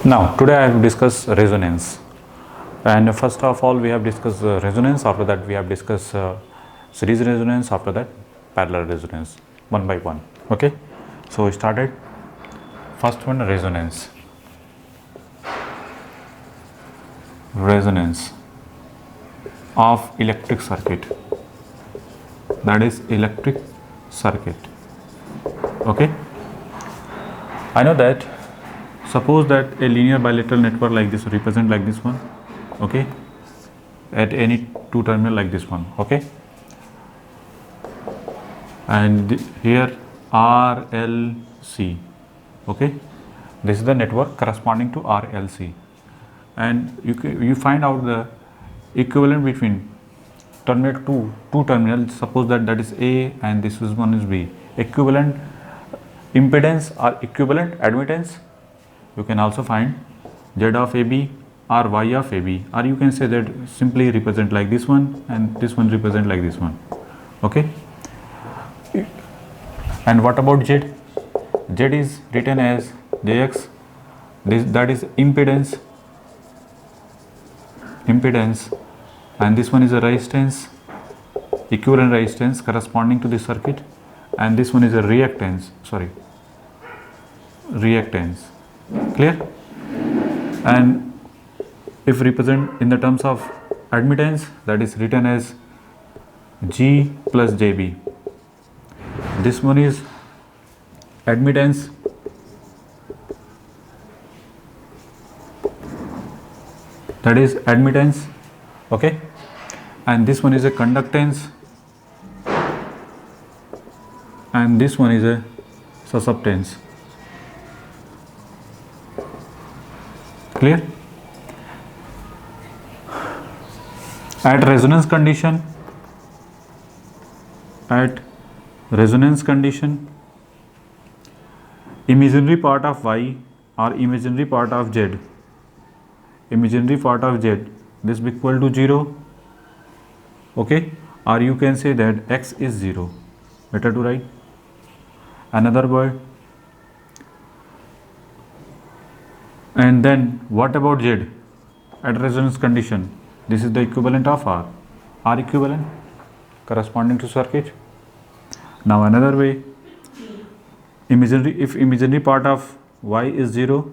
Now, today I have discussed resonance, and first of all, we have discussed resonance. After that, we have discussed series resonance. After that, parallel resonance, one by one. Okay, so we started. First one, resonance. Resonance of electric circuit. That is electric circuit. Okay, I know that. Suppose that a linear bilateral network like this represent like this one, okay, at any two terminal like this one, okay, and here RLC, okay, this is the network corresponding to RLC, and you find out the equivalent between terminal two terminals. Suppose that is A and this is one is B. Equivalent impedance or equivalent admittance. You can also find Z of AB or Y of AB, or you can say that simply represent like this one and this one represent like this one. Okay. And what about Z? Z is written as Jx. That is impedance, and this one is a resistance, equivalent resistance corresponding to this circuit, and this one is a reactance. Clear? And if represent in the terms of admittance, that is written as G plus JB. This one is admittance, okay, and this one is a conductance, and this one is a susceptance. Clear? At resonance condition, imaginary part of Y or imaginary part of Z, this be equal to 0, okay, or you can say that X is 0. Better to write another word. And then what about Z at resonance condition? This is the equivalent of R equivalent corresponding to circuit. Now another way, if imaginary part of Y is 0,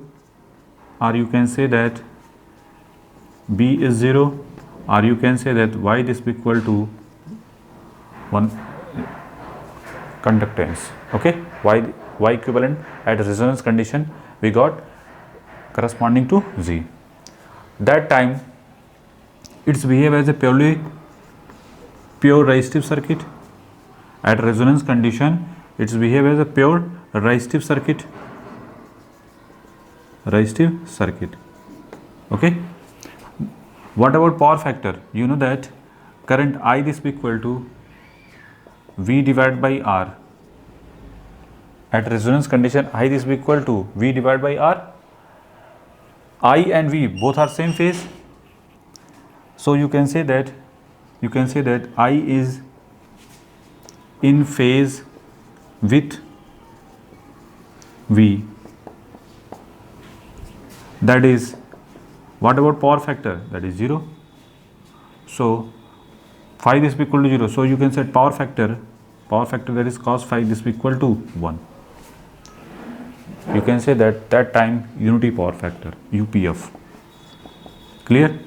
or you can say that B is 0, or you can say that Y this be equal to 1 conductance. Okay, Y equivalent at resonance condition we got corresponding to Z. That time it's behave as a pure resistive circuit. At resonance condition it's behave as a pure resistive circuit. Okay. What about power factor? You know that current I this be equal to V divided by R. At resonance condition I this be equal to V divided by R. I and V both are same phase, so you can say that I is in phase with V. That is, what about power factor? That is 0. So phi this be equal to 0. So you can set power factor that is cos phi this be equal to 1. You can say that time unity power factor, UPF. Clear?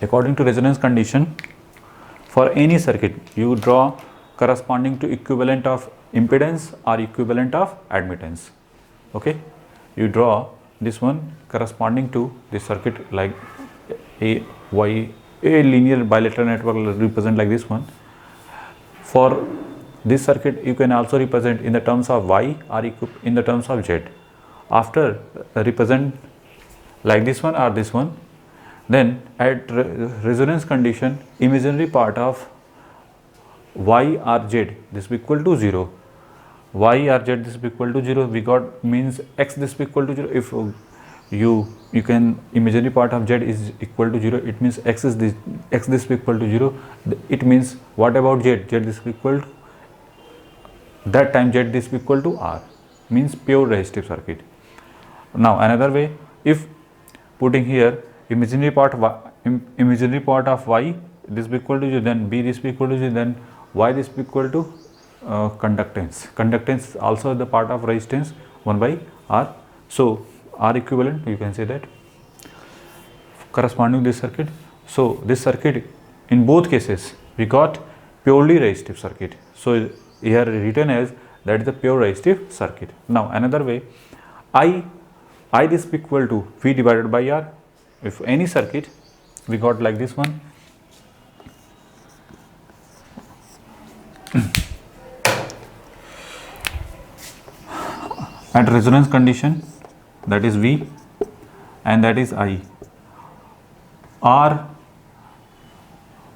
According to resonance condition, for any circuit you draw corresponding to equivalent of impedance or equivalent of admittance. Okay, you draw this one corresponding to this circuit like a linear bilateral network represent like this one. For this circuit you can also represent in the terms of Y or in the terms of Z. After represent like this one or this one, then at resonance condition imaginary part of Y or Z this be equal to 0. Y or Z this be equal to 0. We got means X this be equal to 0. If you can imaginary part of Z is equal to 0, it means X this be equal to 0. It means what about Z? Z this be equal to, that time Z this be equal to R, means pure resistive circuit. Now another way, if putting here imaginary part of y this be equal to 0, then b this be equal to 0, then y this be equal to conductance. Conductance is also the part of resistance 1 by r. So R equivalent, you can say that, corresponding to this circuit. So this circuit, in both cases we got purely resistive circuit. So here written as that is the pure resistive circuit. Now another way, I this be equal to V divided by R. If any circuit we got like this one, at resonance condition, that is V and that is I, R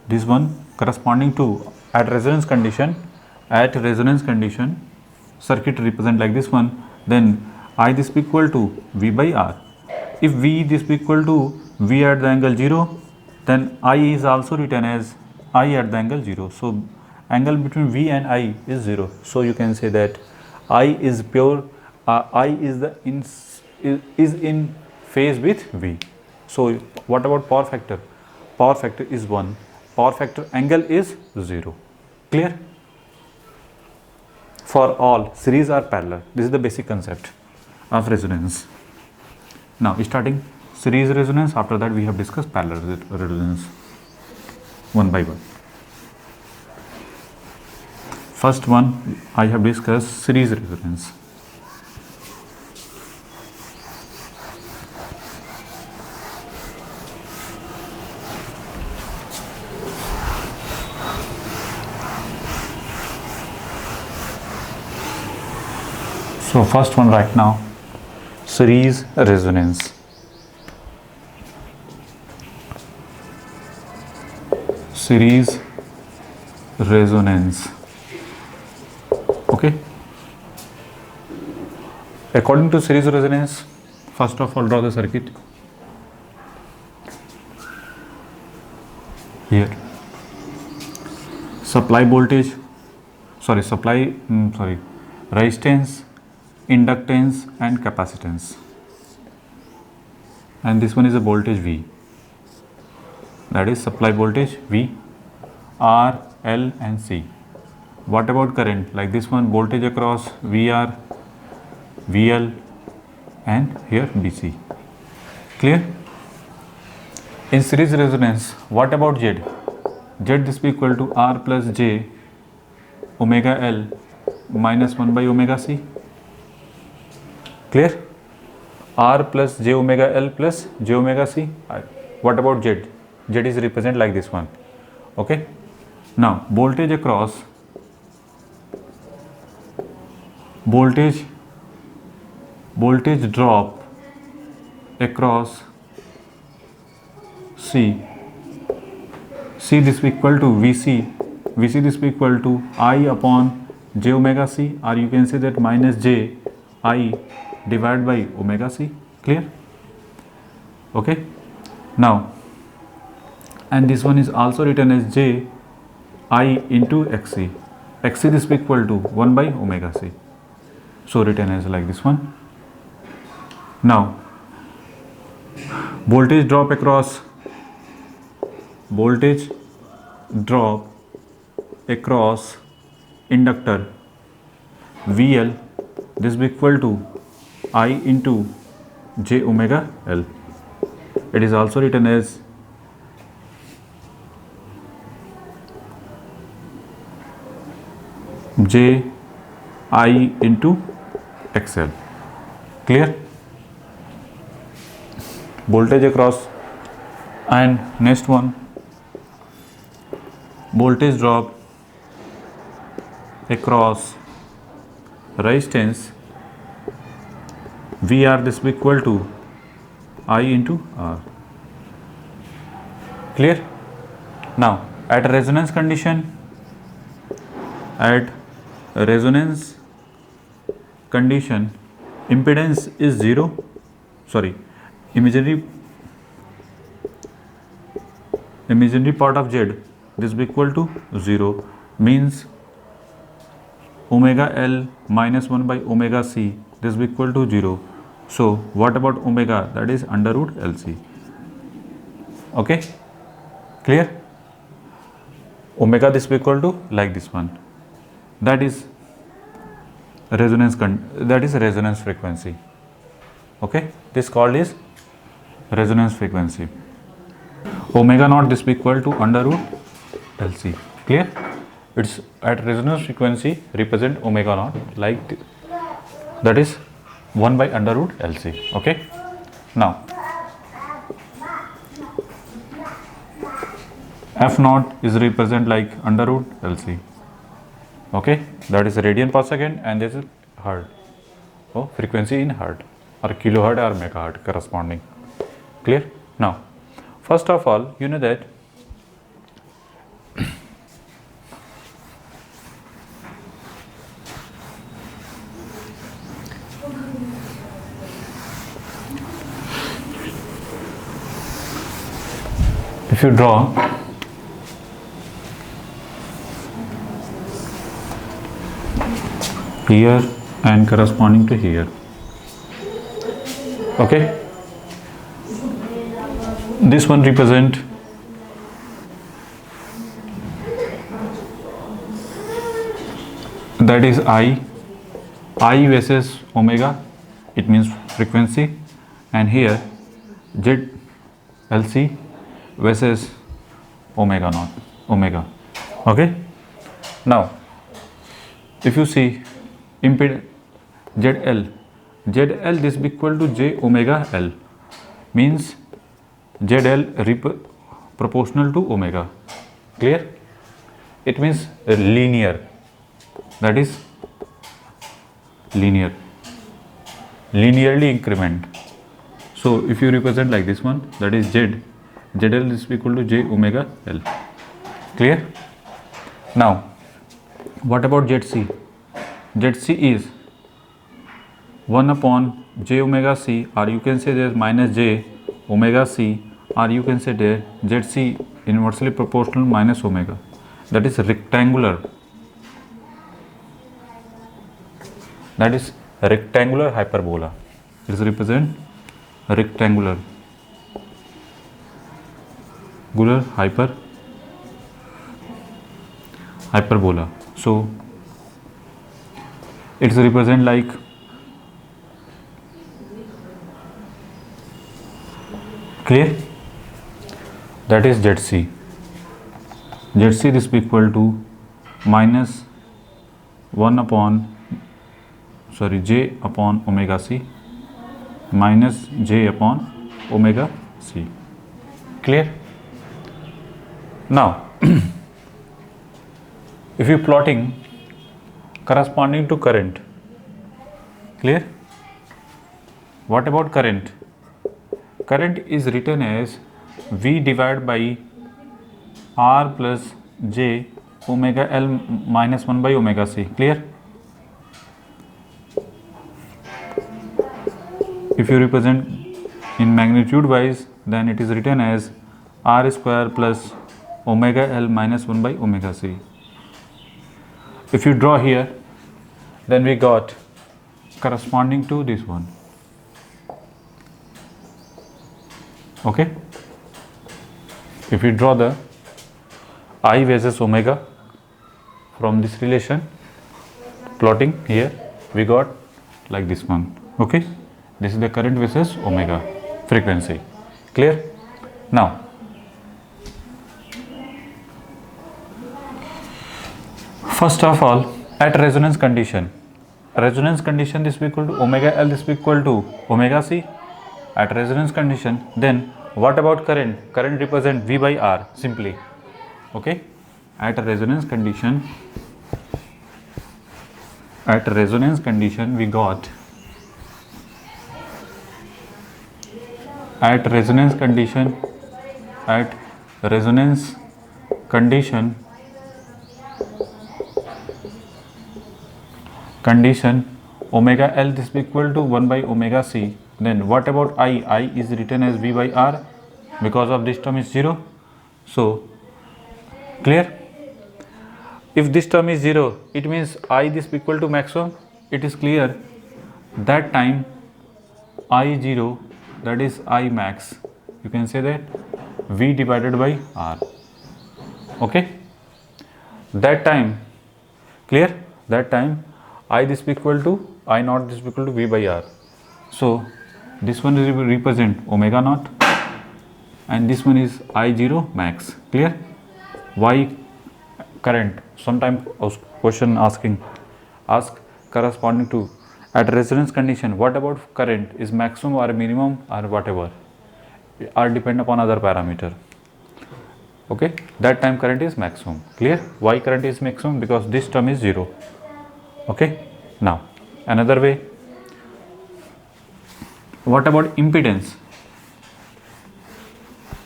this one corresponding to at resonance condition circuit represent like this one, then I this be equal to V by R. If V this be equal to V at the angle 0, then I is also written as I at the angle 0. So angle between V and I is 0. So you can say that I is pure, I is the in phase with V. So what about power factor? Power factor is 1. Power factor angle is 0. Clear? For all series or parallel. This is the basic concept of resonance. Now starting series resonance, after that we have discussed parallel resonance one by one. First one I have discussed series resonance. So first one right now, series resonance. Series resonance. Okay. According to series resonance, first of all draw the circuit. Here. Resistance, inductance and capacitance, and this one is a voltage V, that is supply voltage V, R, L and C. What about current? Like this one, voltage across VR, VL and here DC. Clear? In series resonance, what about Z? Z this be equal to R plus J omega L minus 1 by omega C. Clear? R plus J omega L plus J omega C. What about Z? Z is represent like this one. Okay. Now voltage across voltage drop across C this be equal to VC this be equal to I upon J omega C, or you can say that minus J I divided by omega C. Clear? Okay. Now, and this one is also written as J I into XC. XC this be equal to 1 by omega C. So written as like this one. Now, voltage drop across inductor VL, this be equal to I into J omega L. It is also written as J I into XL. Clear? Voltage across, and next one, voltage drop across resistance VR, this be equal to I into R. Clear? Now at resonance condition, impedance is 0, imaginary part of Z this be equal to 0, means omega L minus 1 by omega C this be equal to 0, So what about omega? That is under root LC. Okay, clear? Omega this will equal to like this one. That is resonance frequency. Okay, this called is resonance frequency. Omega naught this will equal to under root LC. Clear? It's at resonance frequency represent omega naught like that is 1 by under root LC. Okay. Now F naught is represent like under root LC. Okay, that is radian per second, and this is hertz. Oh, frequency in hertz or kilohertz or megahertz corresponding. Clear? Now, first of all, you know that if you draw here and corresponding to here, okay, this one represent that is I versus omega, it means frequency, and here Z LC versus omega naught, omega. Okay, now if you see impedance ZL this be equal to J omega L, means ZL proportional to omega. Clear? It means linear, that is linearly increment. So if you represent like this one, that is ZL is equal to J omega L. Clear? Now what about ZC? ZC is 1 upon J omega C, or you can say there is minus J omega C, or you can say there ZC inversely proportional minus omega, that is rectangular, hyperbola. It is represent rectangular hyperbola. So it is represent like clear, that is ZC. ZC this be equal to minus 1 upon J upon omega C minus J upon omega C. Clear? Now if you plotting corresponding to current, clear? What about current? Current is written as V divided by R plus J omega L minus 1 by omega C. Clear? If you represent in magnitude wise, then it is written as R square plus omega L minus 1 by omega C. If you draw here, then we got corresponding to this one. Okay, if we draw the I versus omega from this relation, plotting here, we got like this one. Okay, this is the current versus omega frequency. Clear? Now first of all, at resonance condition this will equal to omega L, this will equal to omega C at resonance condition. Then what about current? Current represent V by R simply. Okay, at resonance condition we got at resonance condition omega L this will equal to 1 by omega C. Then what about I? I is written as V by R because of this term is 0. So clear? If this term is 0, it means I this equal to maximum. It is clear that time I0, that is I max, you can say that V divided by R. Okay, that time, clear, that time I this be equal to I naught, this be equal to V by R. So this one is represent omega naught and this one is I0 max. Clear? Why current? Sometime question ask corresponding to at resonance condition, what about current is maximum or minimum or whatever, are depend upon other parameter. Okay, that time current is maximum. Clear? Why current is maximum? Because this term is 0. Okay, now another way, what about impedance?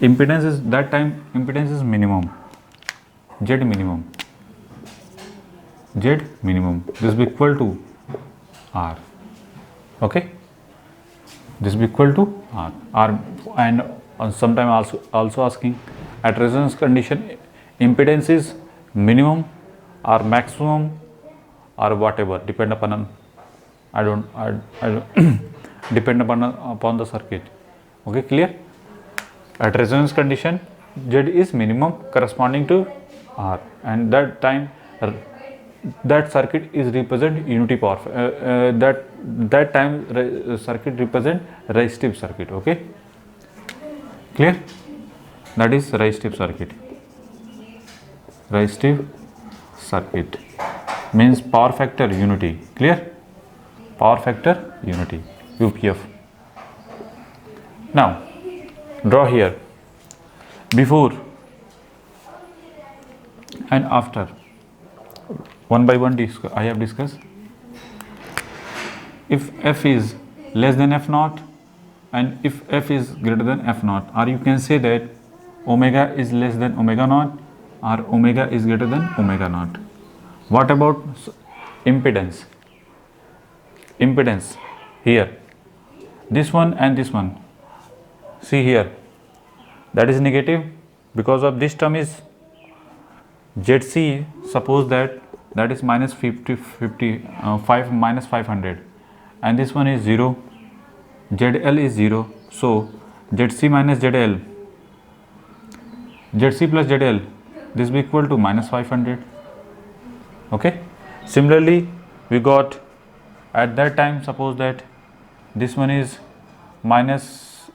Impedance is that time impedance is minimum, Z minimum, this be equal to R. Okay, this be equal to R, and sometime also asking at resonance condition impedance is minimum or maximum or whatever, depend upon I don't depend upon the circuit. Okay, clear? At resonance condition Z is minimum corresponding to R, and that time that circuit is represent unity power, that time circuit represent resistive circuit. Okay, clear? That is resistive circuit. Resistive circuit means power factor unity. Clear? Power factor unity, UPF. Now draw here before and after. One by one I have discussed. If F is less than F naught and if F is greater than F naught, or you can say that omega is less than omega naught or omega is greater than omega naught. What about impedance? Impedance here, this one and this one, see here, that is negative because of this term is ZC, suppose that is minus 5 minus 500, and this one is 0, ZL is 0, so ZC minus ZL, ZC plus ZL, this be equal to minus 500. Okay, similarly we got at that time, suppose that this one is minus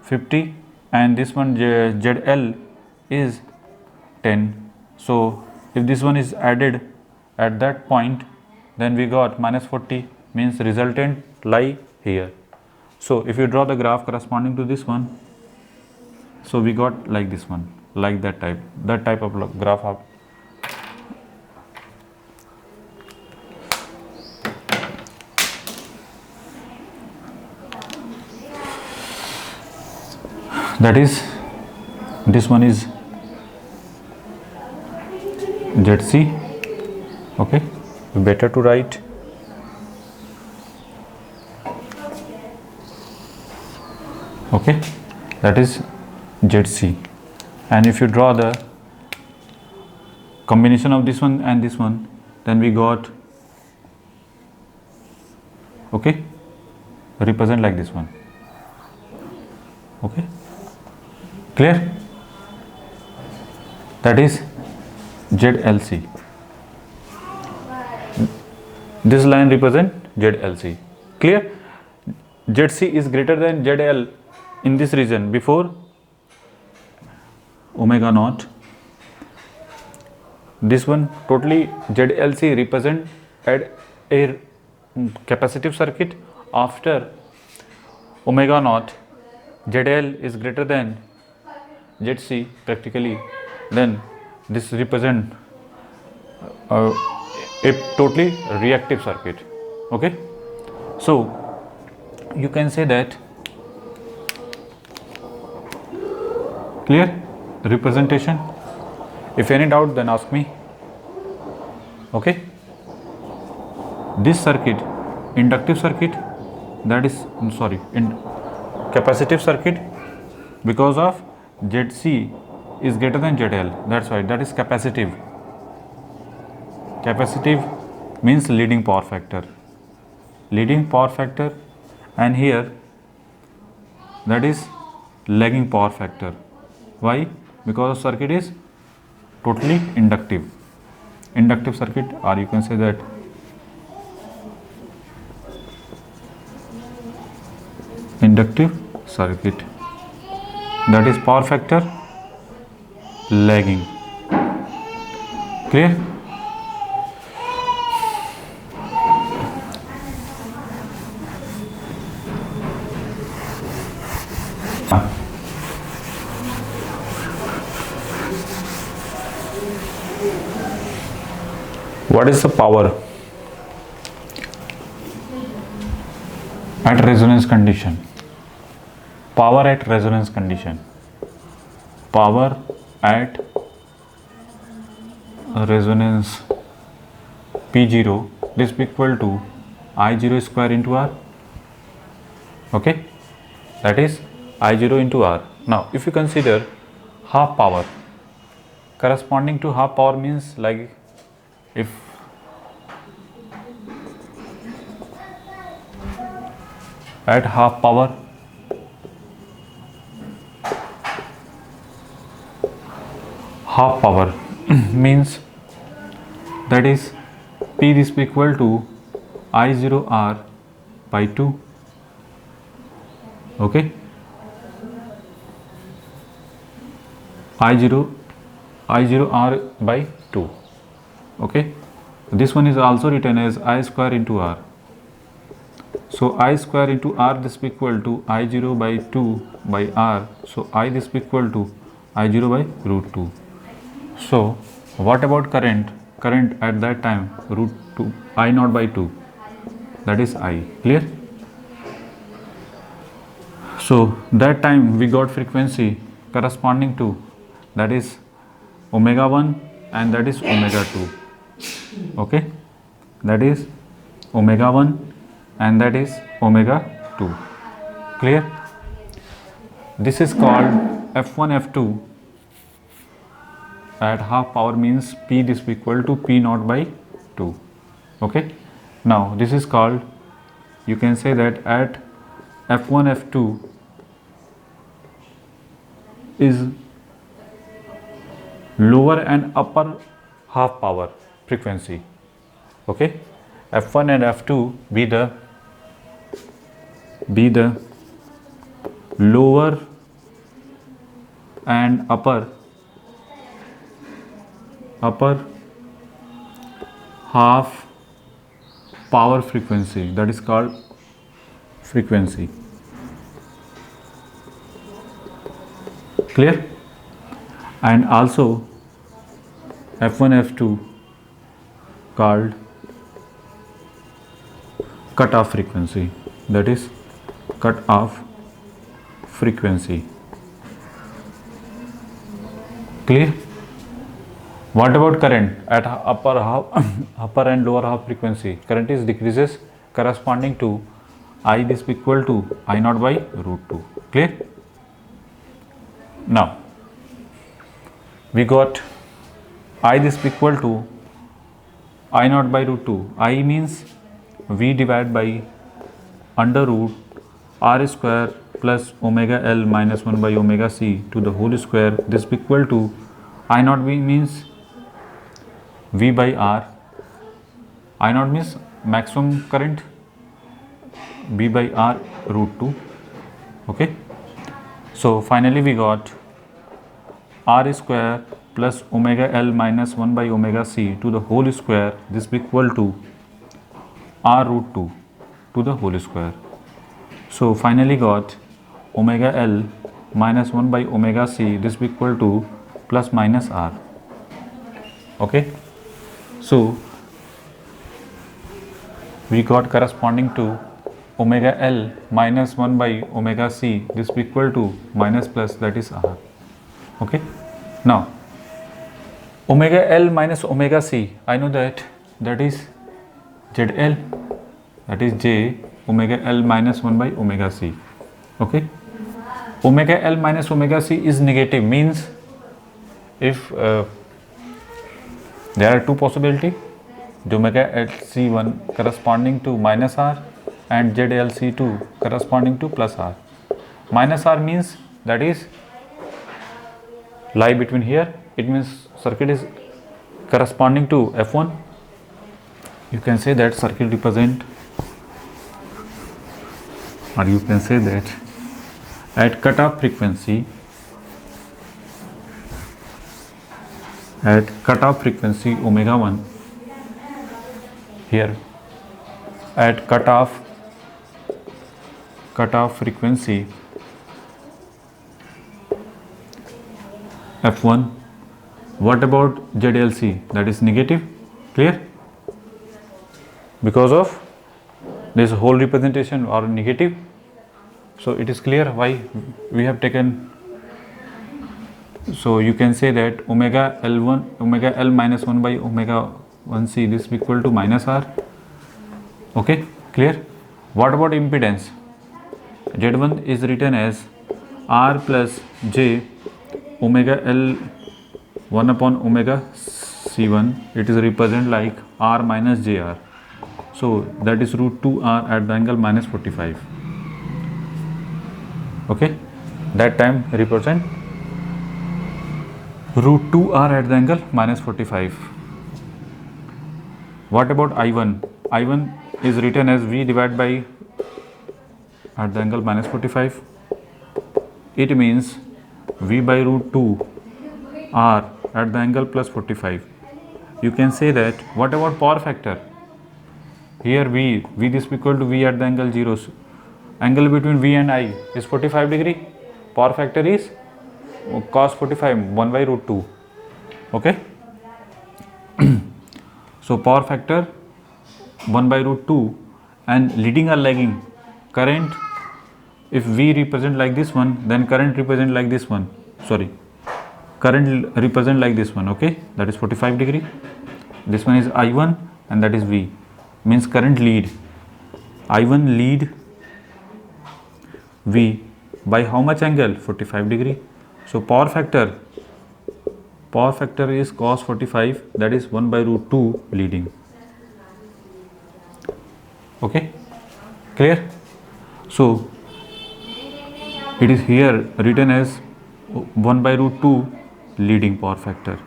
50 and this one ZL is 10. So if this one is added at that point, then we got minus 40, means resultant lie here. So if you draw the graph corresponding to this one, so we got like this one, like that type of graph up. That is, this one is ZC. Okay, better to write. Okay, that is ZC, and if you draw the combination of this one and this one, then we got, okay, represent like this one. Okay, clear? That is ZLC. This line represent ZLC. Clear? ZC is greater than ZL in this region before omega naught. This one totally ZLC represent at a capacitive circuit. After omega naught, ZL is greater than ZC practically, then this represent a totally reactive circuit. Okay, so you can say that, clear representation. If any doubt, then ask me. Okay, this circuit, inductive circuit, that is in capacitive circuit, because of ZC is greater than ZL, that's why that is capacitive. Capacitive means leading power factor. Leading power factor and here that is lagging power factor. Why? Because the circuit is totally inductive circuit, or you can say that inductive circuit, that is power factor lagging. Clear? What is the power at resonance condition? Power at resonance condition. Power at resonance P0 is equal to I0 square into R. Okay, that is I0 into R. Now, if you consider half power, corresponding to half power means like if at half power means that is P is equal to I0 R by 2. Okay, I0 R by 2. Okay, this one is also written as I square into R. So I square into R this equal to I0 by 2 by R. So I this equal to I0 by root 2. So what about current? Current at that time root 2 I naught by 2, that is I. Clear? So that time we got frequency corresponding to, that is omega 1 and that is omega 2. Okay, that is omega 1 and that is omega 2. Clear? This is called F1 F2 at half power means P is equal to P naught by 2. Okay, now this is called, you can say that at F1 F2 is lower and upper half power frequency. Okay, F1 and F2 be the lower and upper half power frequency, that is called frequency. Clear? And also F1 F2 called cut-off frequency, that is cut-off frequency. Clear? What about current at upper and lower half frequency? Current is decreases corresponding to I this equal to I naught by root 2. Clear? Now we got I this equal to I naught by root 2. I means V divided by under root R square plus omega L minus 1 by omega C to the whole square. This equal to I naught B means V by R. I naught means maximum current, B by R root 2. Okay, so finally we got R square plus omega L minus 1 by omega C to the whole square. This equal to R root 2 to the whole square. So finally got omega L minus 1 by omega C, this equal to plus minus R. Okay, so we got corresponding to omega L minus 1 by omega C, this equal to minus plus, that is R. Okay, now omega L minus omega C, I know that is ZL, that is J omega L minus 1 by omega C. Okay, omega L minus omega C is negative, means if there are two possibility, the omega L C1 corresponding to minus R and ZLC2 corresponding to plus R. Minus R means that is lie between here. It means circuit is corresponding to F1. You can say that circuit represent, or you can say that at cutoff frequency omega 1, here at cutoff frequency F1, what about ZLC? That is negative. Clear? Because of this whole representation or negative, so it is clear why we have taken. So you can say that omega L minus 1 by omega 1c, this is equal to minus R. Okay, clear? What about impedance? Z1 is written as R plus J omega L 1 upon omega C1. It is represent like R minus JR. So that is root 2R at the angle minus 45. Okay, that time represent root 2R at the angle minus 45. What about I1? I1 is written as V divided by at the angle minus 45. It means V by root 2 R at the angle plus 45. You can say that. What about power factor? Here V this equal to V at the angle 0. Angle between V and I is 45 degree. Power factor is cos 45, 1 by root 2. Okay. So power factor 1 by root 2, and leading or lagging current, if V represent like this one, then current represent like this one. Sorry, current represent like this one. Okay, that is 45 degree. This one is I1 and that is V, means current lead. I1 lead V by how much angle? 45 degree. So power factor is cos 45, that is 1 by root 2 leading. Okay, clear? So it is here written as 1 by root 2 leading power factor.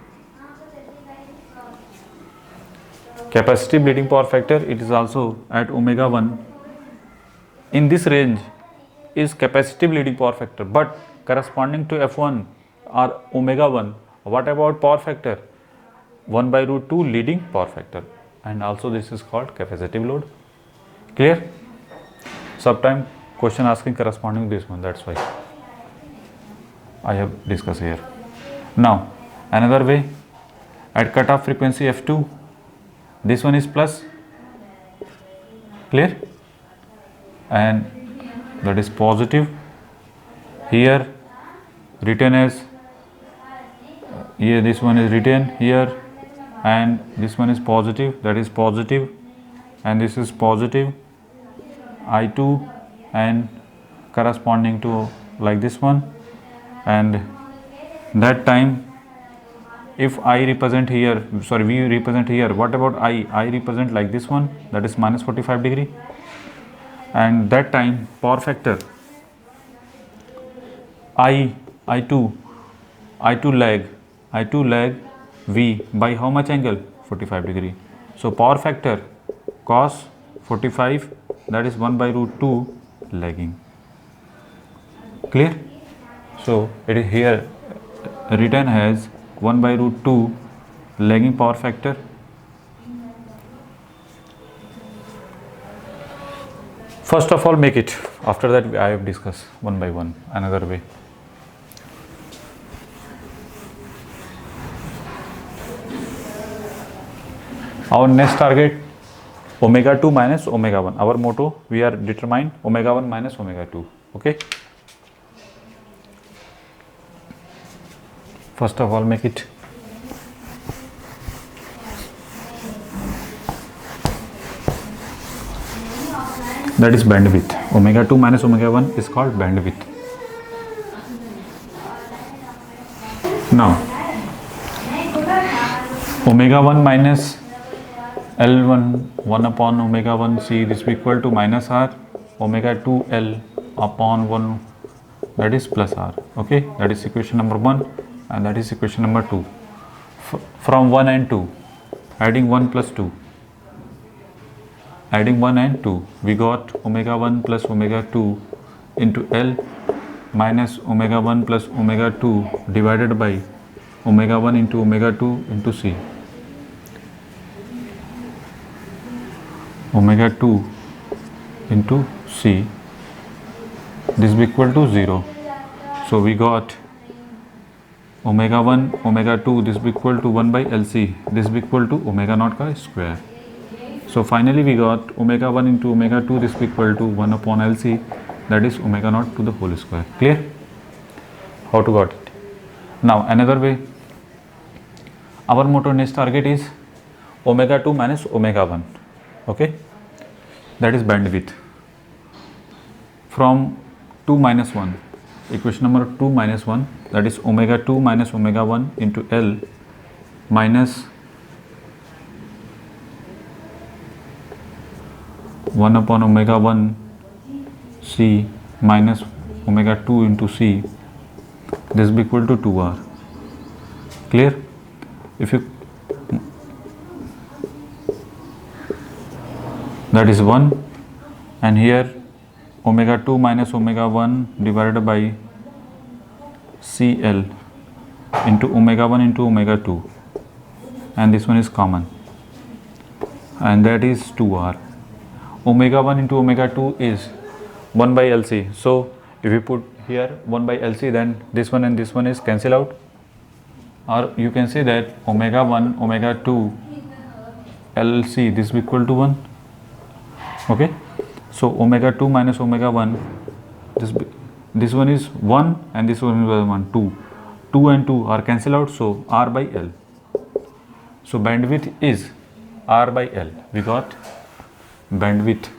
Capacitive leading power factor, it is also at omega 1. In this range is capacitive leading power factor, but corresponding to F1 or omega 1. What about power factor? 1 by root 2 leading power factor, and also this is called capacitive load. Clear? Sometime question asking corresponding to this one, that's why I have discussed here. Now another way, at cutoff frequency F2, this one is plus. Clear? And that is positive. Here written as here, this one is written here, and this one is positive, that is positive, and this is positive I2, and corresponding to like this one. And that time if I represent here, sorry, V represent here, what about I represent like this one, that is minus 45 degree. And that time power factor I2 lag V by how much angle? 45 degree. So power factor cos 45, that is 1 by root 2 lagging. Clear? So it is here written as 1 by root 2 lagging power factor. First of all make it, after that I have discussed one by one another way. Our next target, omega 2 minus omega 1. Our motto, we are determine omega 1 minus omega 2. Okay. First of all make it. That is bandwidth. Omega 2 minus omega 1 is called bandwidth. Now omega 1 minus L1 1 upon omega 1 c, this will be equal to minus r, omega 2 L upon 1, that is plus r. Okay, that is equation number 1 and that is equation number 2. From 1 and 2, adding 1 plus 2, adding 1 and 2, we got omega 1 plus omega 2 into L minus omega 1 plus omega 2 divided by omega 1 into omega 2 into c. Omega 2 into c, this will be equal to 0. So we got omega 1 omega 2, this will be equal to 1 by LC, this will be equal to omega naught का square. So finally we got omega 1 into omega 2, this will be equal to 1 upon LC, that is omega naught to the whole square. Clear? How to got it? Now another way, our motor next target is omega 2 minus omega 1. Okay, that is bandwidth from 2 minus 1, equation number 2 minus 1, that is omega 2 minus omega 1 into L minus 1 upon omega 1 c minus omega 2 into c, this will be equal to 2r. Clear? If you, that is 1, and here omega 2 minus omega 1 divided by CL into omega 1 into omega 2, and this one is common, and that is 2r. Omega 1 into omega 2 is 1 by LC. So if you put here 1 by LC, then this one and this one is cancel out, or you can say that omega 1 omega 2 LC, this will be equal to 1. Okay, so omega 2 minus omega 1, this one is 1 and this one is 1, 2 and 2 are cancel out, so R by L. So bandwidth is R by L. We got bandwidth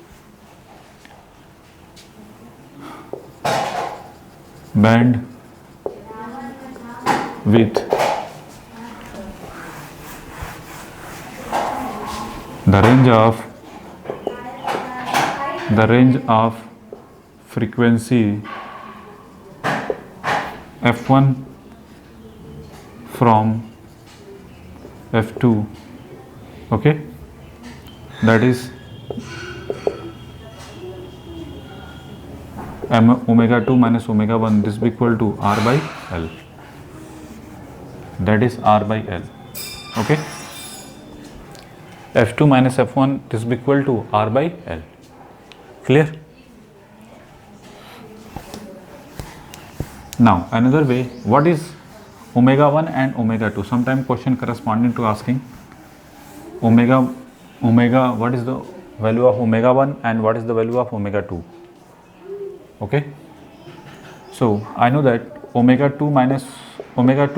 the range of frequency f1 from f2. Okay, that is omega 2 minus omega 1, this will be equal to R by L, that is R by L. Okay, f2 minus f1, this will be equal to R by L. Clear? Now another way, what is omega 1 and omega 2? Sometime question corresponding to asking omega, what is the value of omega 1 and what is the value of omega 2? Okay, so I know that omega 2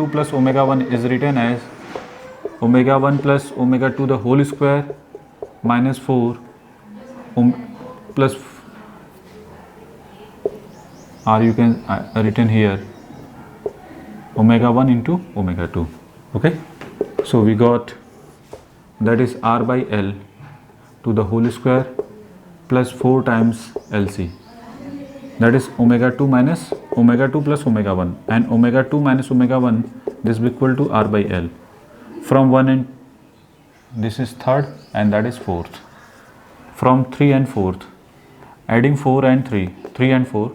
plus omega 1 is written as omega 1 plus omega 2 the whole square minus 4 plus, or you can written here omega 1 into omega 2. Okay, so we got, that is R by L to the whole square plus 4 times LC, that is omega 2 minus omega 2 plus omega 1, and omega 2 minus omega 1, this will be equal to R by L. From 1 and this is third and that is fourth. From 3 and 4th, adding 4 and 3 and 4,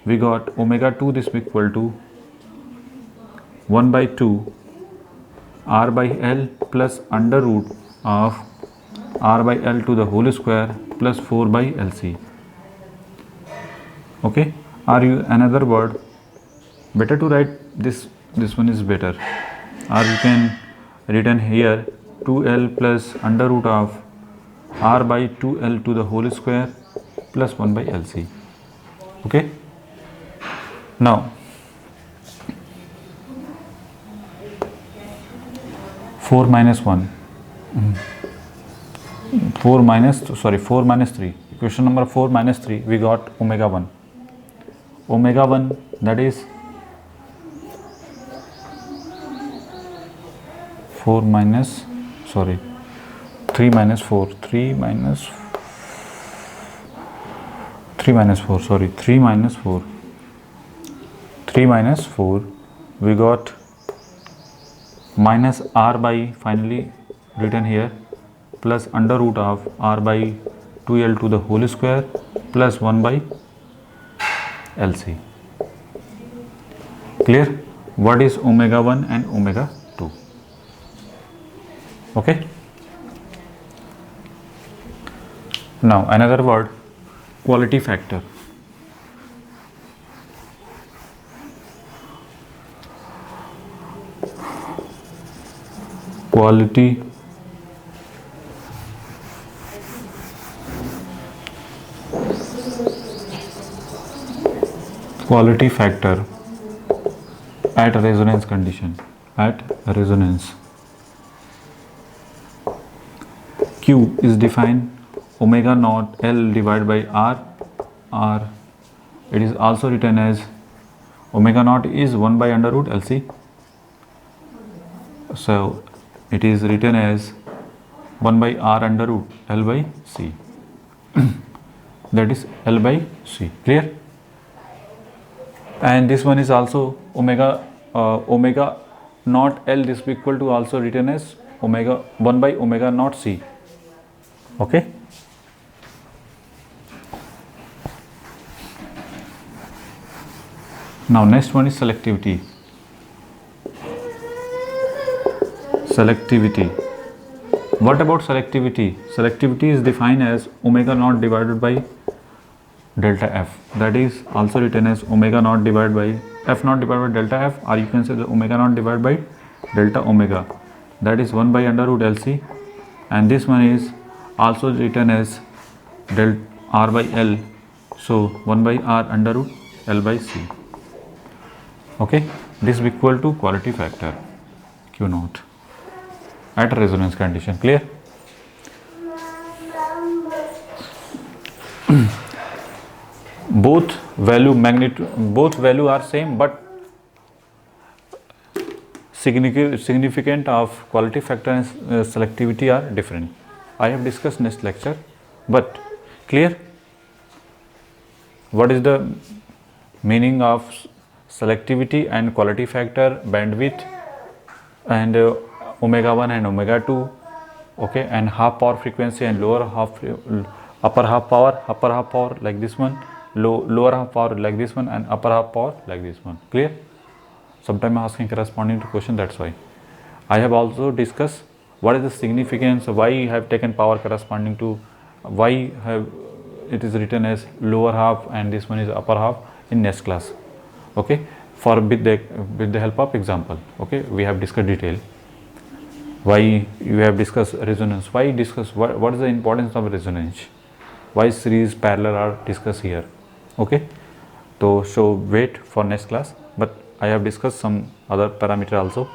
we got omega 2, this will be equal to 1 by 2 R by L plus under root of R by L to the whole square plus 4 by LC. Okay, or you another word, better to write this one is better, or you can written here 2L plus under root of R by 2L to the whole square plus 1 by LC. Okay, now 4 minus 3, equation number 4 minus 3, we got omega 1, that is 4 minus 3 3 minus 4, 3 minus 3 minus 4, sorry, 3 minus 4, 3 minus 4, we got minus r by, finally written here, plus under root of r by 2l to the whole square plus 1 by LC. Clear? What is omega 1 and omega 2? Okay. Now another word, quality factor. Quality factor at resonance condition. At resonance, Q is defined omega naught L divided by R. It is also written as omega naught is 1 by under root LC. So it is written as 1 by R under root L by C. That is L by C. Clear? And this one is also omega naught L, this is equal to also written as omega 1 by omega naught C. Okay. Now next one is selectivity. Selectivity. What about selectivity? Selectivity is defined as omega naught divided by delta F. That is also written as omega naught divided by F naught divided by delta F, or you can say the omega naught divided by delta omega. That is 1 by under root LC, and this one is also written as del R by L. So 1 by R under root L by C. Okay, this is equal to quality factor Q naught at resonance condition. Clear? Both value are same, but significant of quality factor and selectivity are different. I have discussed next lecture, but clear? What is the meaning of selectivity and quality factor, bandwidth, and omega 1 and omega 2, okay, and half power frequency and upper half power like this one, lower half power like this one, and upper half power like this one. Clear? Sometime asking corresponding to question, that's why. I have also discussed what is the significance, why I have taken power corresponding to, why have it is written as lower half and this one is upper half in next class. Okay, for with the help of example. Okay, we have discussed detail. Why you have discussed resonance, why discuss what is the importance of resonance, why series parallel are discussed here. Okay, so wait for next class, but I have discussed some other parameter also.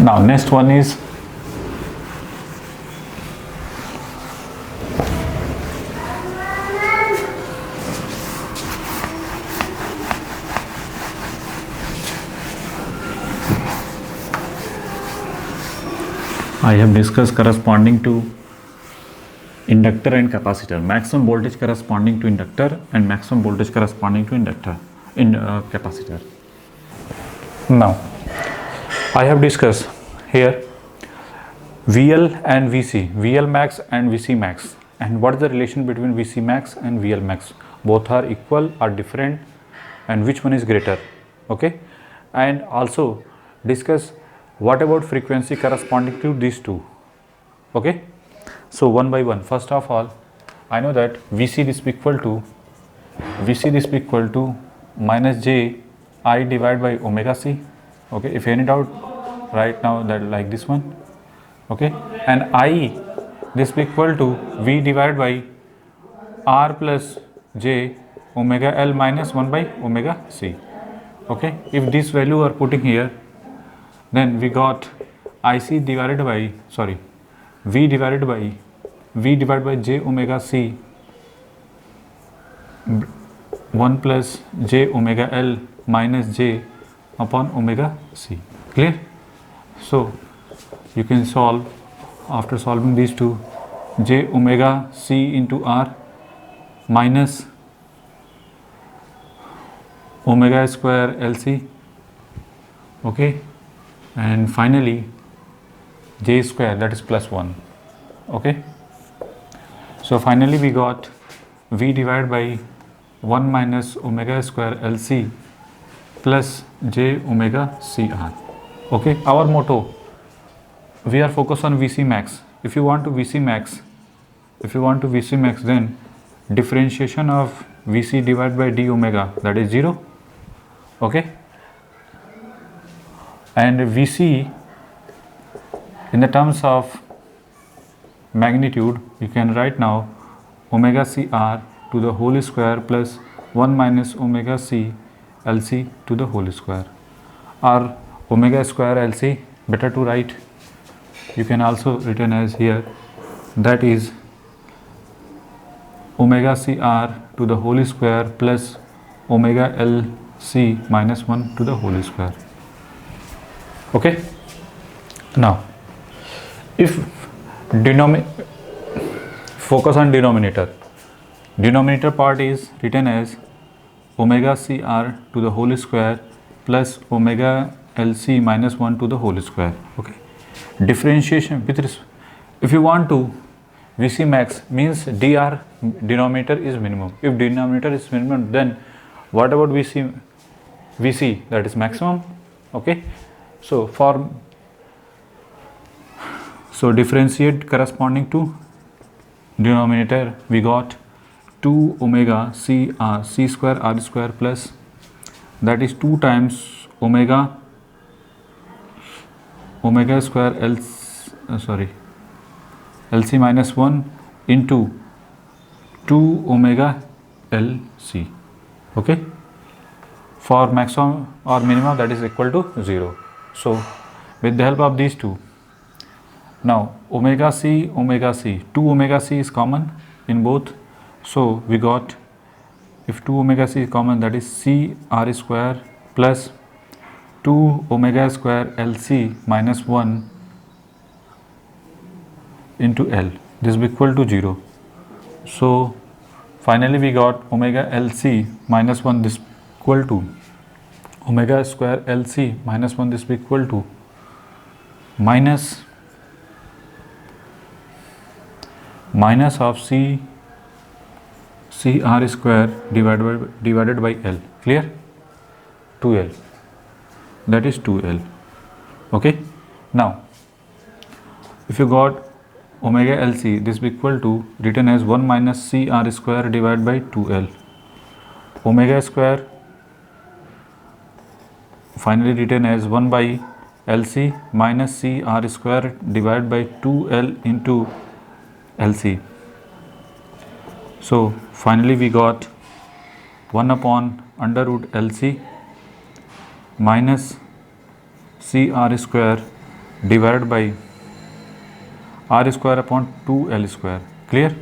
Now next one is I have discussed corresponding to inductor and capacitor, maximum voltage corresponding to inductor and maximum voltage corresponding to capacitor. Now I have discussed here VL and VC, VL max and VC max, and what is the relation between VC max and VL max. Both are equal or different, and which one is greater. Okay, and also discuss what about frequency corresponding to these two. Okay, so one by one. First of all, I know that VC is equal to minus J I divided by omega C. Okay, if any doubt, right now that like this one. Okay, and I this equal to V divided by R plus J omega L minus 1 by omega C. Okay, if this value are putting here, then we got IC divided by V divided by V divided by j omega c 1 plus j omega L minus j upon omega c. Clear? So you can solve, after solving these two, j omega c into r minus omega square LC, okay, and finally j square, that is plus 1, okay. So finally we got V divided by 1 minus omega square LC plus j omega CR, okay. Our motto, we are focused on VC max. If you want to VC max, then differentiation of VC divided by d omega, that is 0, okay, and VC in the terms of magnitude you can write now omega CR to the whole square plus 1 minus omega C LC to the whole square, or omega square LC, better to write, you can also written as here, that is omega CR to the whole square plus omega LC minus 1 to the whole square, okay. Now if focus on denominator part is written as omega CR to the whole square plus omega LC minus 1 to the whole square, okay. Differentiation with if you want to VC max means dr denominator is minimum. If denominator is minimum, then what about VC, that is maximum, okay. So differentiate corresponding to denominator, we got 2 omega c square r square plus, that is 2 times omega square LC minus 1 into 2 omega LC, okay. For maximum or minimum, that is equal to 0. So with the help of these two, now omega c, 2 omega c is common in both, so we got, if 2 omega c is common, that is c r square plus 2 omega square LC minus 1 into L, this will be equal to 0. So finally we got omega LC minus 1, this equal to omega square LC minus 1, this will be equal to minus of c r square divided by L, clear, 2L, that is 2L, okay. Now if you got omega LC, this will be equal to, written as 1 minus c r square divided by 2L, omega square finally written as 1 by LC minus c r square divided by 2L into LC. So finally we got 1 upon under root LC minus c r square divided by r square upon 2L square, clear.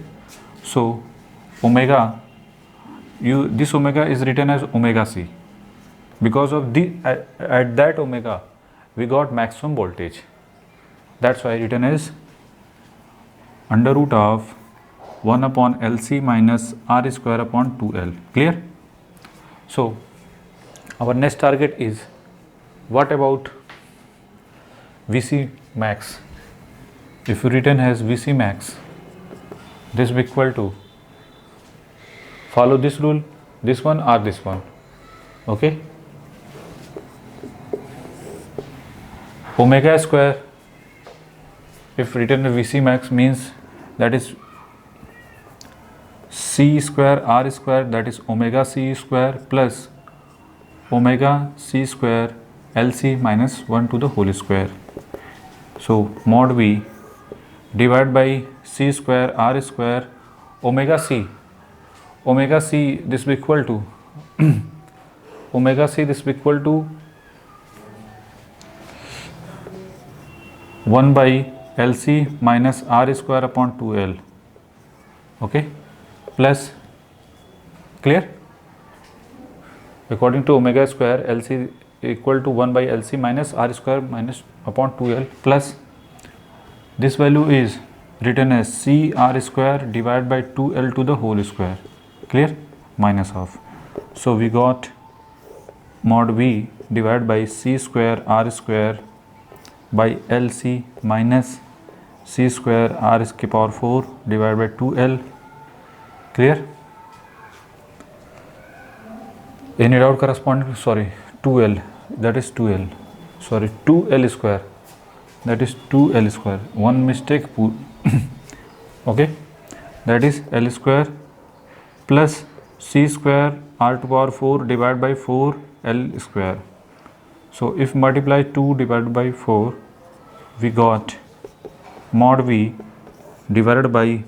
So omega, this omega is written as omega c, because of the at that omega we got maximum voltage, that's why written as under root of 1 upon LC minus r square upon 2L, clear. So our next target is, what about VC max? If you written as VC max, this will be equal to, follow this rule, this one or this one, okay. Omega square, if written as VC max, means that is c square r square, that is omega c square plus omega c square LC minus 1 to the whole square. So mod V divided by c square r square omega c, this will be equal to omega c, this will be equal to 1 by LC minus r square upon 2L, okay, plus, clear? According to omega square, LC equal to 1 by LC minus R square minus upon 2L, plus this value is written as C R square divided by 2L to the whole square, clear? Minus half. So we got mod V divided by C square R square by LC minus C square R की power 4 divided by 2L, clear? Any doubt corresponding? Sorry, 2L, that is 2L, sorry, 2L square, that is 2L square, one mistake, okay, that is L square plus C square R to power 4 divided by 4L square. So if multiply 2 divided by 4, we got mod V divided by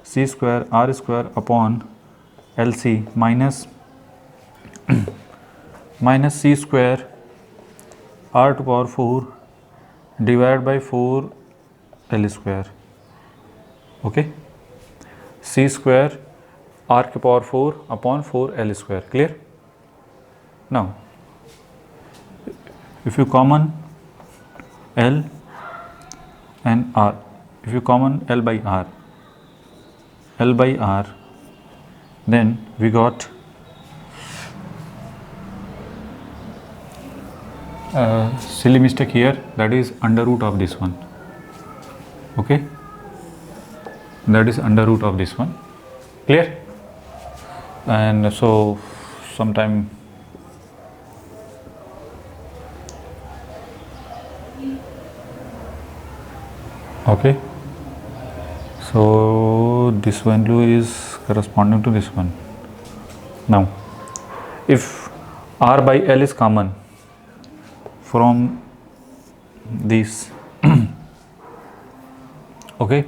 C square R square upon LC minus minus C square R to power 4 divided by 4L square, okay, C square R to power 4 upon 4L square, clear? Now if you common L and R, if you common L by R, then we got silly mistake here, that is under root of this one, okay, that is under root of this one, clear? And so sometime okay, so this value is corresponding to this one. Now if R by L is common from this okay,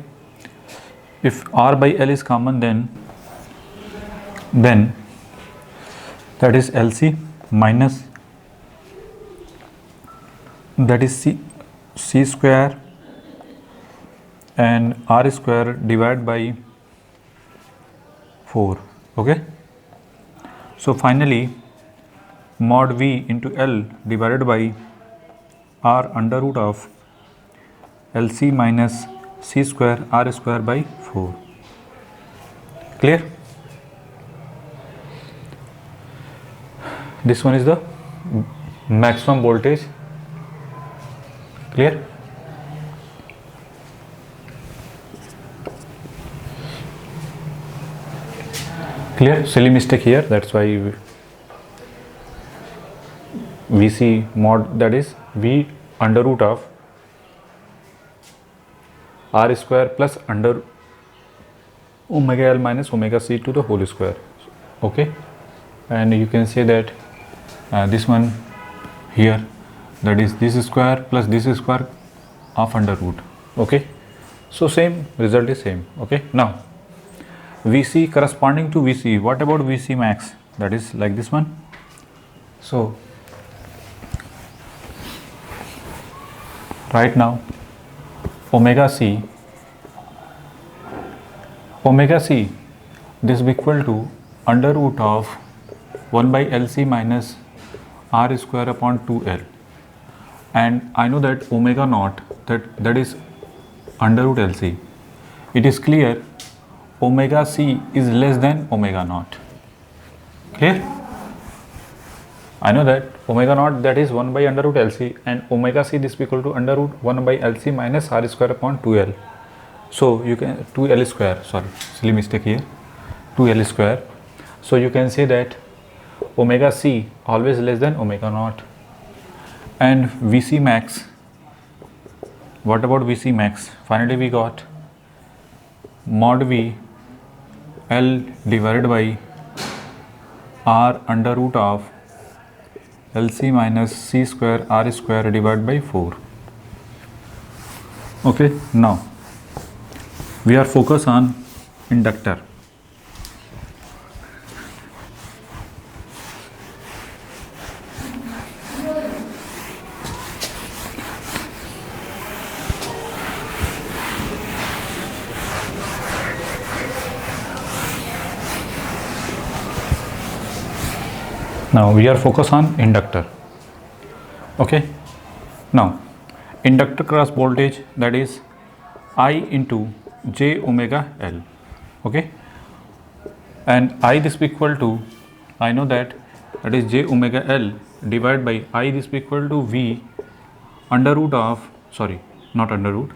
if R by L is common, then that is LC minus, that is C square and R square divided by 4, okay. So finally mod V into L divided by R under root of LC minus C square R square by 4, clear? This one is the maximum voltage, clear? Clear? Silly mistake here, that's why VC mod, that is V under root of R square plus under omega L minus omega C to the whole square, okay. And you can say that this one here, that is this square plus this square of under root, okay. So same result is same, okay. Now VC corresponding to VC, what about VC max? That is like this one. So right now omega C, this is equal to under root of 1 by LC minus R square upon 2L, and I know that omega naught, that is under root LC. It is clear omega C is less than omega naught, clear? I know that omega naught, that is 1 by under root LC, and omega C this is equal to under root 1 by LC minus R square upon 2L. So you can 2L square, sorry, silly mistake here, 2L square. So you can say that omega C always less than omega naught. And VC max, what about VC max? Finally we got mod V L divided by R under root of LC minus C square R square divided by 4. Okay, now we are focused on inductor. Now we are focused on inductor. Okay. Now inductor cross voltage, that is I into j omega L. Okay. And I this be equal to, I know that is j omega L divided by I this be equal to V under root of, sorry, not under root,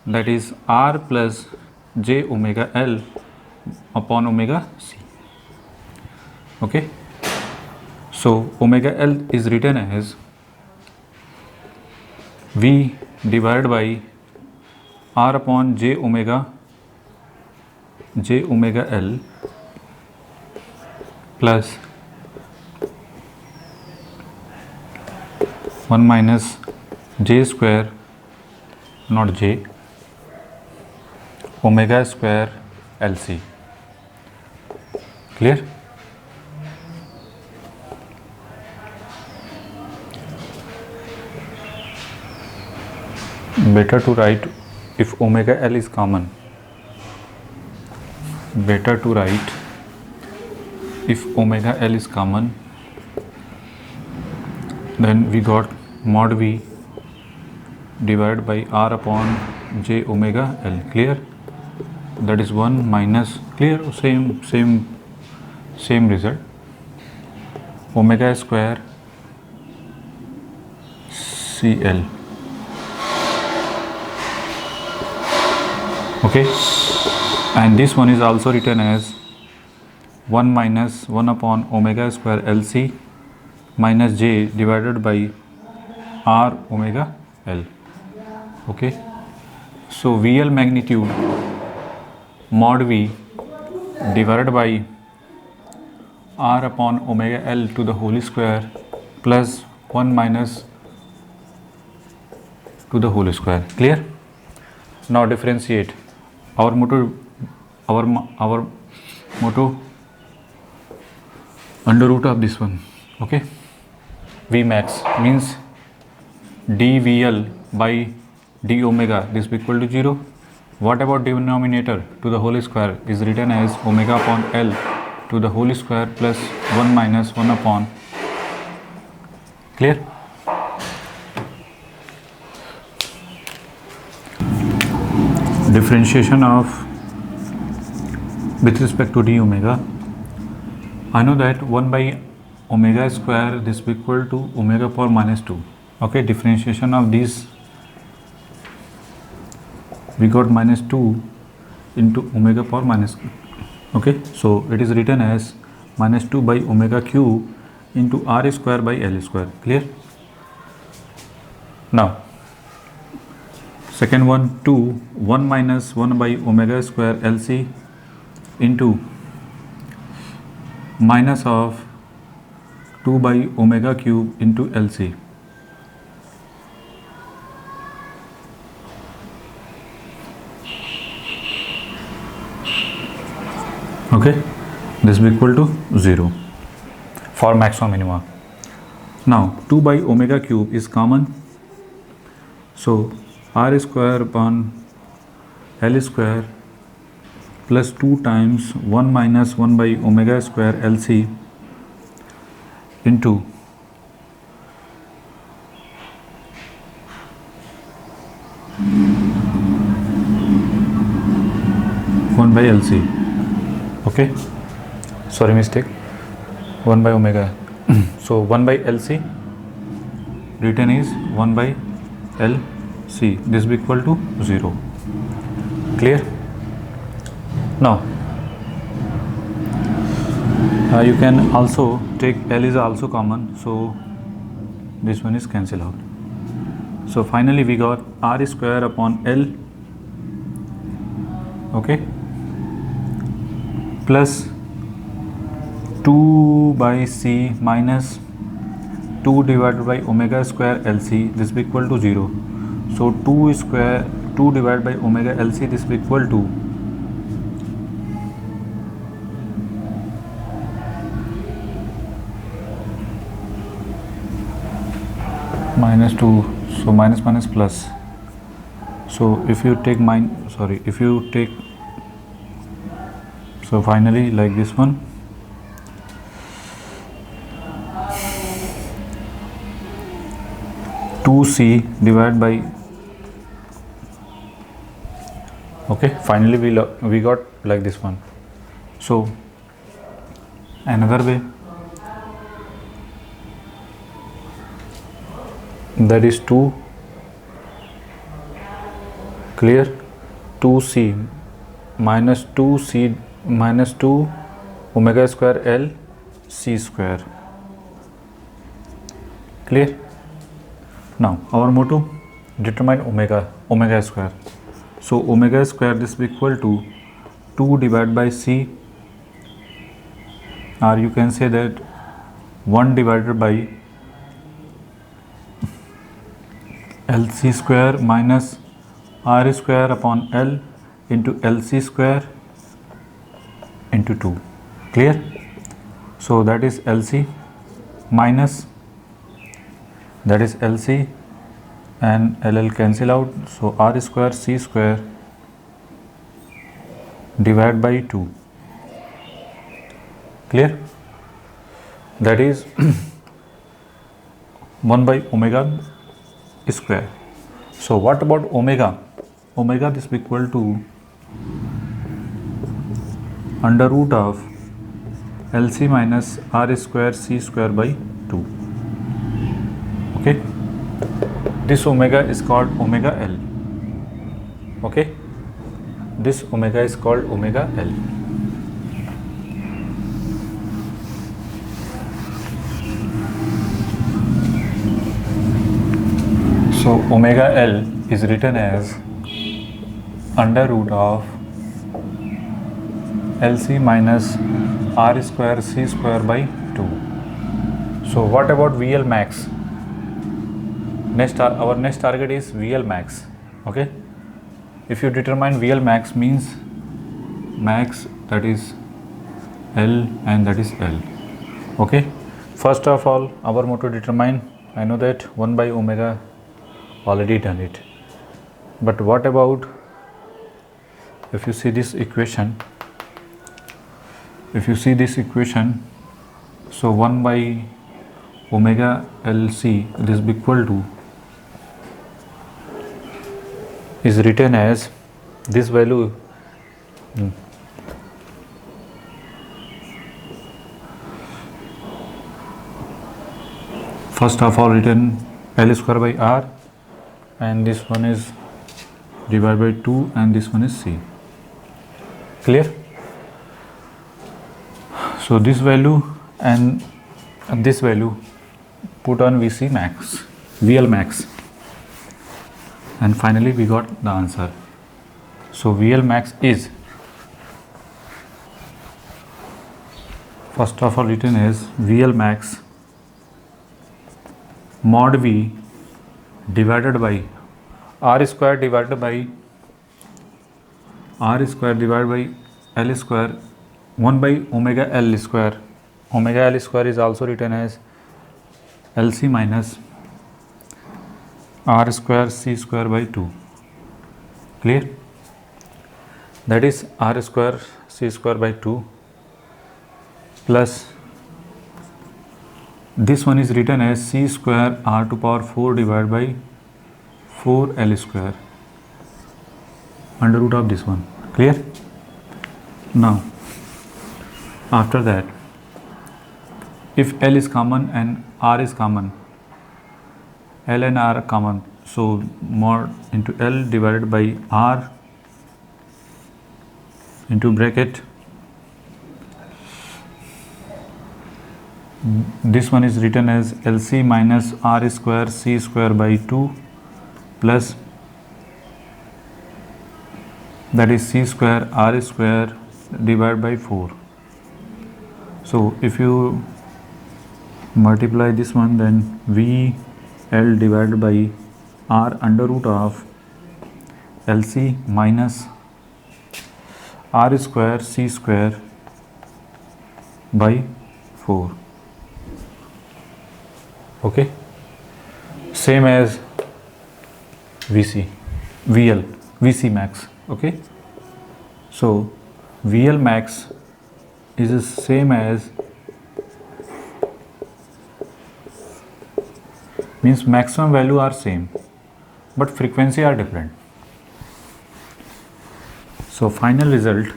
that is R plus j omega L upon omega C. Okay. So omega L is written as V divided by R upon j omega L plus 1 minus j square, not j, omega square LC. Clear? Better to write, if omega L is common, better to write if omega L is common, then we got mod V divided by R upon j omega L. Clear? That is 1 minus, clear, same result, omega square CL. Okay. And this one is also written as 1 minus 1 upon omega square LC minus j divided by R omega L. Okay. So VL magnitude mod V divided by R upon omega L to the whole square plus 1 minus to the whole square. Clear? Now differentiate. Our motto under root of this one. Okay. V max means dVL by d omega, this is equal to 0. What about denominator to the whole square is written as omega upon L to the whole square plus 1 minus 1 upon. Clear? Differentiation of with respect to d omega. I know that 1 by omega square, this is equal to omega power minus 2. Okay, differentiation of this, we got minus 2 into omega power minus. Okay, so it is written as minus 2 by omega cube into R square by L square. Clear? Now second one, 2, 1 minus 1 by omega square LC into minus of 2 by omega cube into LC. Okay, this will be equal to 0 for maximum minima. Now 2 by omega cube is common, so R square upon L square plus 2 times 1 minus 1 by omega square LC into one by LC. Okay, sorry, mistake, 1 by omega. So 1 by LC written is 1 by LC, this will be equal to 0. Clear? Now you can also take L is also common, so this one is cancelled out. So finally we got R square upon L, okay, plus 2 by C minus 2 divided by omega square LC, this will be equal to 0. So 2 divided by omega LC, this will be equal to minus 2, so minus minus plus. So if you take so finally like this one, 2c divided by, okay, finally we got like this one. So another way, that is 2, clear, 2c minus 2c minus 2 omega square L c square, clear. Now our motto, determine omega square. So omega square, this is equal to 2 divided by c, or you can say that 1 divided by LC square minus R square upon L into LC square into 2, clear. So that is LC minus, that is LC, and LL cancel out, so R square C square divided by 2, clear. That is 1 by omega square. So what about omega? Omega is equal to under root of LC minus R square C square by 2, okay. This omega is called omega L, okay. This omega is called omega L. So omega L is written as under root of LC minus R square C square by 2. So what about VL max? Our next target is VL max, okay. If you determine VL max, means max, that is L and that is L, okay. First of all, our motto, determine. I know that 1 by omega, already done it, but what about if you see this equation? So 1 by omega LC, this is equal to, is written as this value, first of all written L square by R, and this one is divided by 2, and this one is C, clear. So this value and this value put on VC max, VL max, and finally we got the answer. So VL max is, first of all written as VL max mod V divided by R square divided by L square 1 by omega L square. Omega L square is also written as LC minus R square C square by 2, clear. That is R square C square by 2 plus this one is written as C square R to power 4 divided by 4 L square under root of this one, clear. Now after that, if L is common and R is common, L and R are common, so mod into L divided by R into bracket, this one is written as LC minus R square C square by 2 plus, that is C square R square divided by 4. So if you multiply this one, then V L divided by R under root of LC minus R square C square by 4, okay. Same as VC max, okay. So VL max is the same as means maximum value are same but frequency are different. So final result,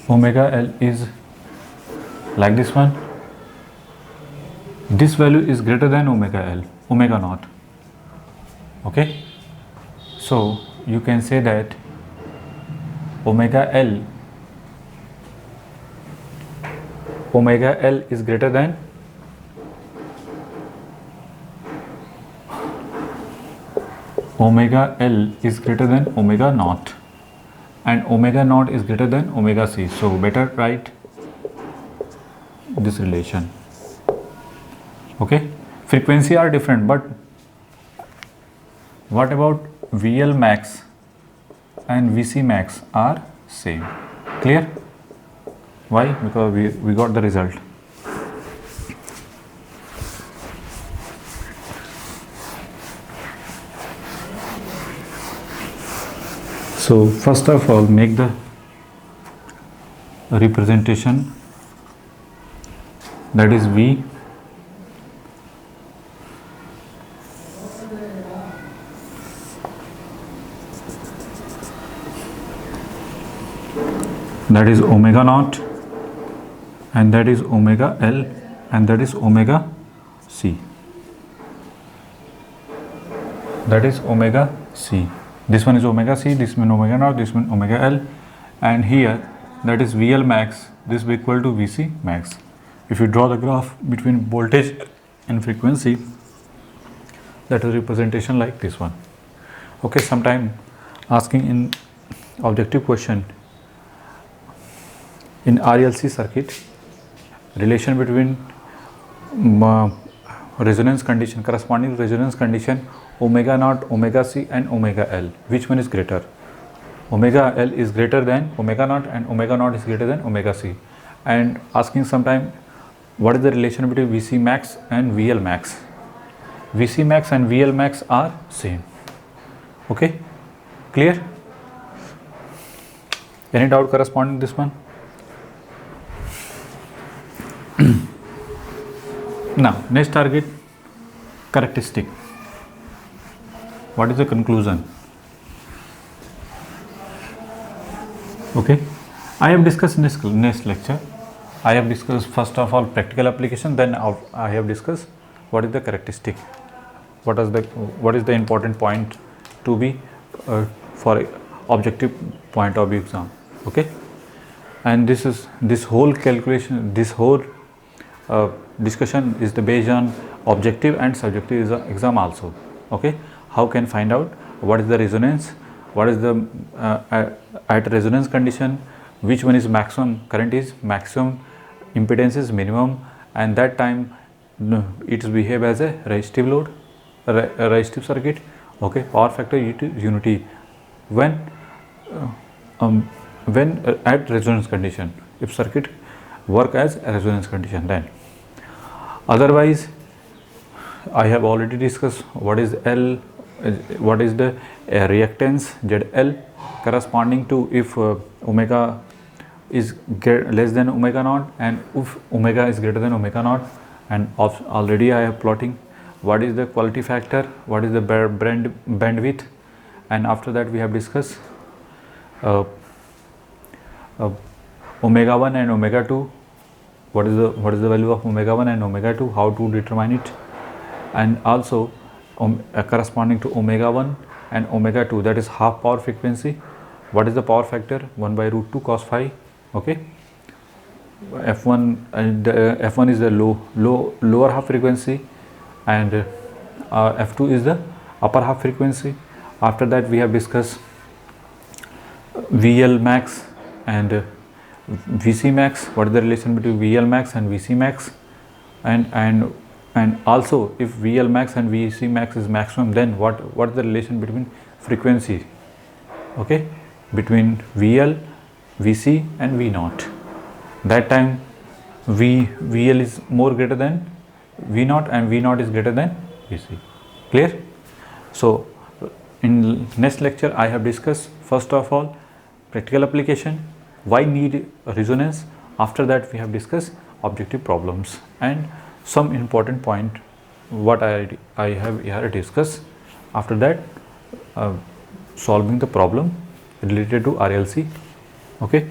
omega L is like this one. This value is greater than omega L, omega naught. Okay, so you can say that omega L is greater than omega L is greater than omega naught, and omega naught is greater than omega c. So better write this relation. Okay, frequency are different, but what about VL max and VC max are same? Clear? Why? Because we got the result. So first of all, make the representation, that is V that is omega naught, and that is omega L, and that is omega C. That is omega C. This one is omega C, this one omega naught, this one omega L, and here that is VL max, this will be equal to VC max. If you draw the graph between voltage and frequency, that is representation like this one. Okay, sometime asking in objective question, in RLC circuit, relation between resonance condition, corresponding resonance condition, omega naught, omega C and omega L, which one is greater? Omega L is greater than omega naught and omega naught is greater than omega C. And asking sometime, what is the relation between VC max and VL max? VC max and VL max are same. Okay, clear? Any doubt corresponding this one? Now next target, characteristic. What is the conclusion? Okay, I have discussed in this next lecture. I have discussed first of all practical application, then I have discussed what is the characteristic, what is the important point to be for objective point of view exam. Okay, and this whole calculation, this whole discussion is based on objective and subjective exam also. Okay, how can find out what is the resonance, what is the at resonance condition, which one is maximum current is maximum, impedance is minimum, and that time it behave as a resistive load, a resistive circuit. Okay, power factor unity when at resonance condition, if circuit work as a resonance condition. Then otherwise I have already discussed what is L, what is the reactance ZL corresponding to if omega is less than omega naught and if omega is greater than omega naught, and already I have plotting what is the quality factor, what is the bandwidth, and after that we have discussed omega 1 and omega 2, what is the value of omega 1 and omega 2, how to determine it, and also corresponding to omega 1 and omega 2, that is half power frequency, what is the power factor, 1 by root 2 cos phi. Okay, F1 and F1 is the lower half frequency, and F2 is the upper half frequency. After that we have discussed VL max and VC max, what is the relation between VL max and VC max, and also if VL max and VC max is maximum, then what is the relation between frequency, okay, between VL, VC and V naught. That time VL is more greater than V naught and V naught is greater than VC. Clear? So in next lecture I have discussed first of all practical application, why need resonance, After that we have discussed objective problems and some important point what I have here discussed. After that solving the problem related to RLC. Okay,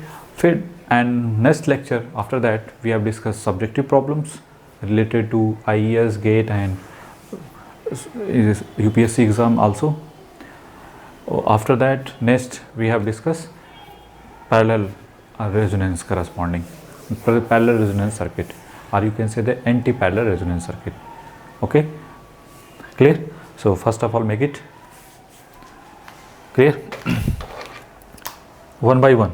and next lecture after that we have discussed subjective problems related to IES, GATE and UPSC exam also. After that next we have discussed parallel resonance corresponding parallel resonance circuit, or you can say the anti-parallel resonance circuit. Okay, clear? So first of all make it clear one by one.